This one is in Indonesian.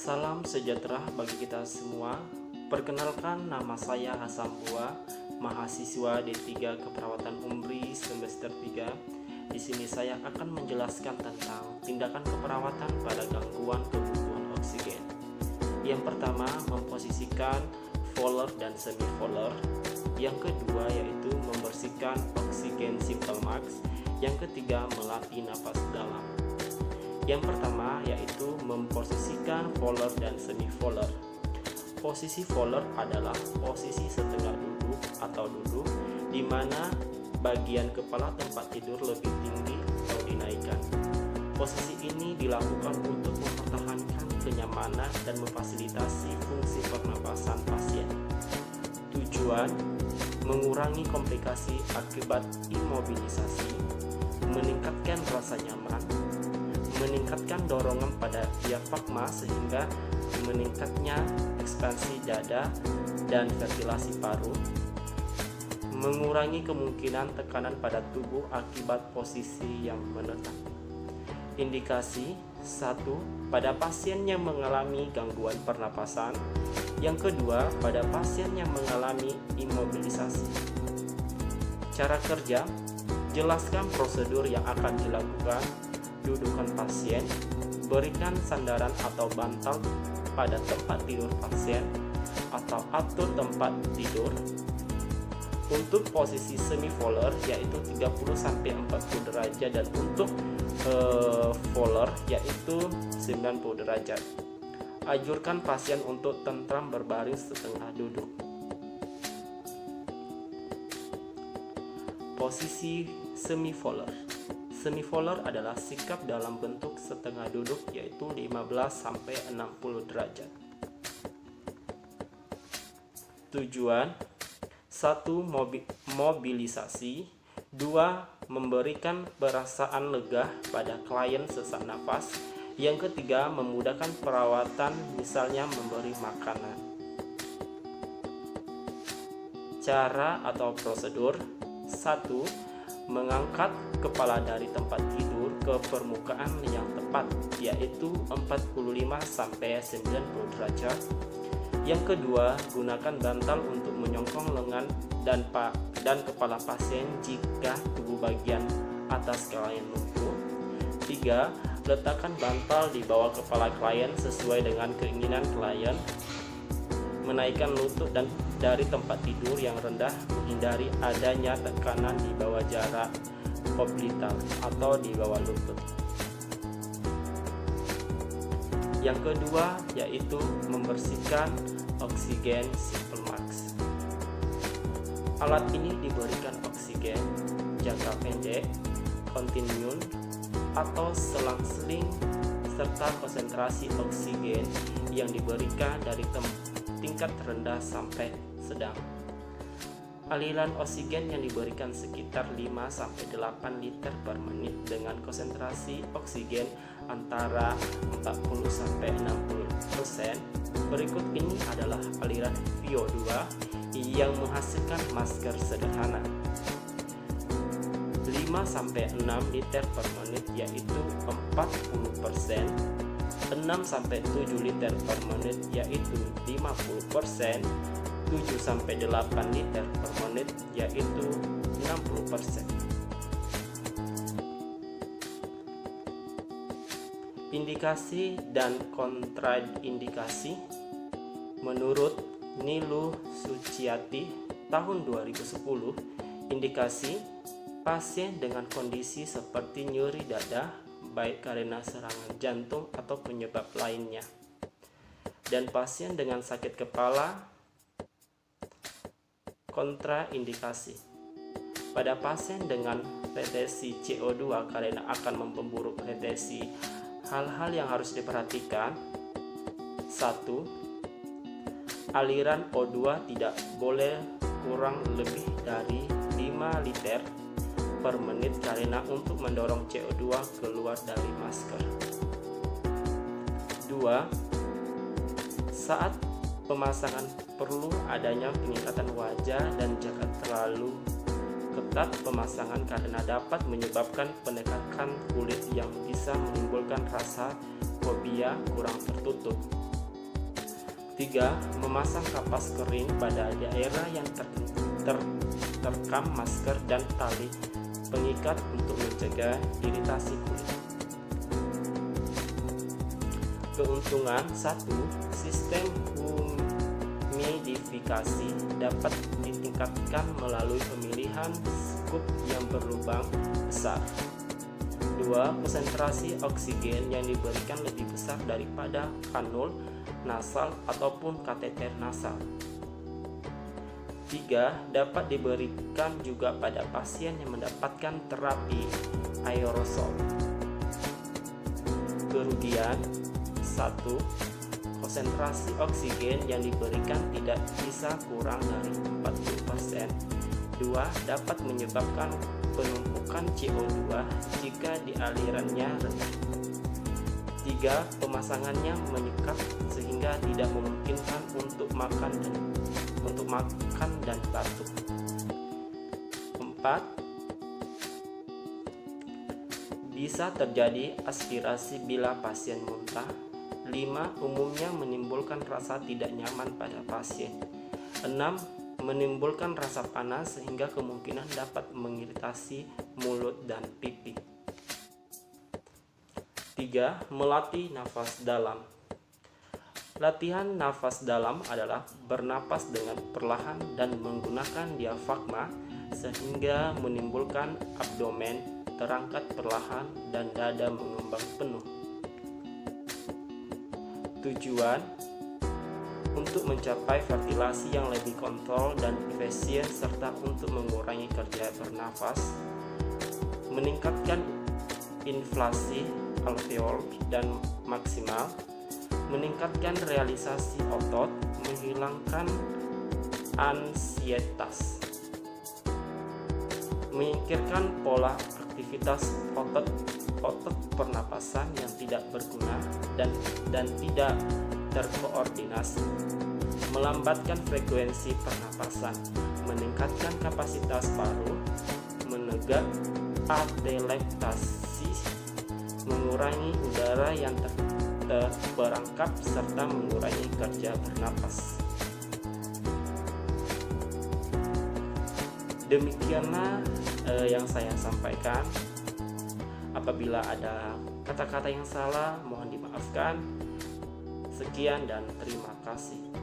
Salam sejahtera bagi kita semua. Perkenalkan, nama saya Hasan Bua, mahasiswa D3 Keperawatan UMBRI semester 3. Di sini saya akan menjelaskan tentang tindakan keperawatan pada gangguan kebutuhan oksigen. Yang pertama, memposisikan Fowler dan semi Fowler. Yang kedua yaitu membersihkan oksigen Simple Max. Yang ketiga, melatih napas dalam. Yang pertama yaitu memposisikan Fowler dan semi Fowler. Posisi Fowler adalah posisi setengah duduk atau duduk di mana bagian kepala tempat tidur lebih tinggi atau dinaikkan. Posisi ini dilakukan untuk mempertahankan kenyamanan dan memfasilitasi fungsi pernapasan pasien. Tujuan: mengurangi komplikasi akibat imobilisasi, meningkatkan rasa nyaman, meningkatkan dorongan pada diafragma sehingga meningkatnya ekspansi dada dan ventilasi paru, mengurangi kemungkinan tekanan pada tubuh akibat posisi yang menetap. Indikasi: 1. Pada pasien yang mengalami gangguan pernapasan. Yang kedua, pada pasien yang mengalami imobilisasi. Cara kerja: jelaskan prosedur yang akan dilakukan, dudukan pasien, berikan sandaran atau bantal pada tempat tidur pasien, atau atur tempat tidur. Untuk posisi semi Fowler yaitu 30-40 derajat dan untuk Fowler yaitu 90 derajat. Anjurkan pasien untuk tentram berbaring setengah duduk. Posisi semi Fowler. Semi Fowler adalah sikap dalam bentuk setengah duduk yaitu 15-60 derajat. Tujuan: 1. Mobilisasi. 2. Memberikan perasaan lega pada klien sesak nafas. Yang ketiga, memudahkan perawatan, misalnya memberi makanan. Cara atau prosedur: 1. Mengangkat kepala dari tempat tidur ke permukaan yang tepat yaitu 45-90 derajat. Yang kedua, gunakan bantal untuk menyongkong lengan dan kepala pasien jika tubuh bagian atas klien lumpuh. 3. Letakkan bantal di bawah kepala klien sesuai dengan keinginan klien. Menaikkan lutut dan dari tempat tidur yang rendah, menghindari adanya tekanan di bawah jarak poplital atau di bawah lutut. Yang kedua yaitu membersihkan oksigen Simple Max. Alat ini diberikan oksigen jangka pendek, kontinu, atau selang-seling serta konsentrasi oksigen yang diberikan dari tingkat rendah sampai sedang. Aliran oksigen yang diberikan sekitar 5-8 liter per menit dengan konsentrasi oksigen antara 40-60%. Berikut ini adalah aliran VO2 yang menghasilkan masker sederhana. 5-6 liter per menit yaitu 40%, 6-7 liter per menit yaitu 50%, 7-8 liter per menit yaitu 60%. Indikasi dan kontraindikasi. Menurut Nilu Suciati tahun 2010, indikasi: pasien dengan kondisi seperti nyeri dada baik karena serangan jantung atau penyebab lainnya, dan pasien dengan sakit kepala. Kontraindikasi: pada pasien dengan retensi CO2 karena akan memperburuk retensi, hal-hal yang harus diperhatikan: 1. Aliran O2 tidak boleh kurang lebih dari 5 liter per menit karena untuk mendorong CO2 keluar dari masker. 2. Saat pemasangan perlu adanya pengikatan wajah dan jangan terlalu ketat pemasangan karena dapat menyebabkan penekakan kulit yang bisa menimbulkan rasa fobia kurang tertutup. 3. Memasang kapas kering pada daerah yang terkam masker dan tali pengikat untuk mencegah iritasi kulit. Keuntungan 1. Sistem humidifikasi dapat ditingkatkan melalui pemilihan skup yang berlubang besar. 2. Konsentrasi oksigen yang diberikan lebih besar daripada kanul nasal ataupun kateter nasal. 3. Dapat diberikan juga pada pasien yang mendapatkan terapi aerosol. Kerugian 1. Konsentrasi oksigen yang diberikan tidak bisa kurang dari 40%. 2. Dapat menyebabkan penumpukan CO2 jika di alirannya rendah. 3. Pemasangannya menyekat sehingga tidak memungkinkan untuk makan dan batuk. 4. Bisa terjadi aspirasi bila pasien muntah. 5. Umumnya menimbulkan rasa tidak nyaman pada pasien. 6. Menimbulkan rasa panas sehingga kemungkinan dapat mengiritasi mulut dan pipi. 3. Melatih nafas dalam. Latihan nafas dalam adalah bernapas dengan perlahan dan menggunakan diafragma sehingga menimbulkan abdomen terangkat perlahan dan dada mengembang penuh. Tujuan untuk mencapai ventilasi yang lebih kontrol dan efisien serta untuk mengurangi kerja bernafas, meningkatkan inflasi alveol dan maksimal, meningkatkan realisasi otot, menghilangkan ansietas, menyingkirkan pola aktivitas otot pernapasan yang tidak berguna dan tidak terkoordinasi, melambatkan frekuensi pernapasan, meningkatkan kapasitas paru, menegak atelektasi, mengurangi udara yang terperangkap serta mengurangi kerja bernapas. Demikianlah yang saya sampaikan. Apabila ada kata-kata yang salah, mohon dimaafkan. Sekian dan terima kasih.